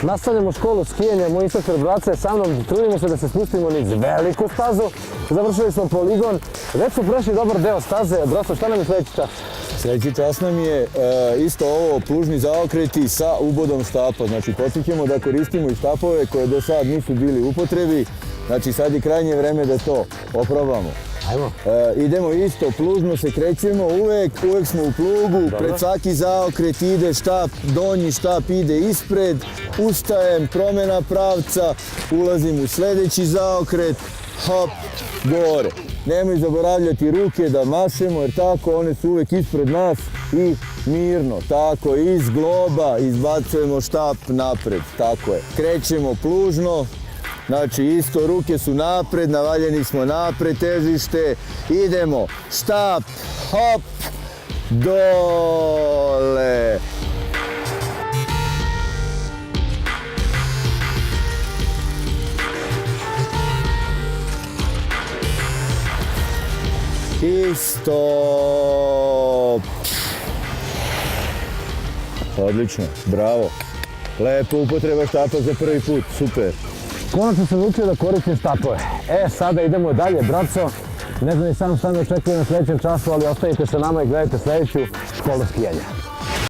Nastavljamo školu skijanja, moj instruktor Braca je sa mnom, trudimo se da se spustimo niz veliku stazu. Završili smo poligon, već smo prešli dobar deo staze. Braco, šta nam je sledeći čas? Sljedeći čas nam je isto ovo pružni zaokreti sa ubodom štapa. Znači podsjećamo da koristimo i štapove koje do sad nisu bili u upotrebi. Znači sad je krajnje vreme da to oprobamo. Ajmo. Idemo isto, plužno se krećemo, uvek smo u plugu. Dobro. Pred svaki zaokret ide štap, donji štap ide ispred, ustajem, promjena pravca, ulazim u sljedeći zaokret, hop, gore. Nemoj zaboravljati ruke da mašemo jer tako one su uvek ispred nas i mirno, tako iz globa izbacujemo štap napred, tako je. Krećemo plužno, znači isto ruke su napred, navaljeni smo napred, težište, idemo, štap, hop, dole. I stop. Odlično, bravo. Lepo upotreba štapa za prvi put, super. Konačno sam učio da koristim štapove. Sada idemo dalje, Braco. Ne znam i sam šta me očekuje na sljedećem času, ali ostanite sa nama i gledajte sljedeću školu skijanja.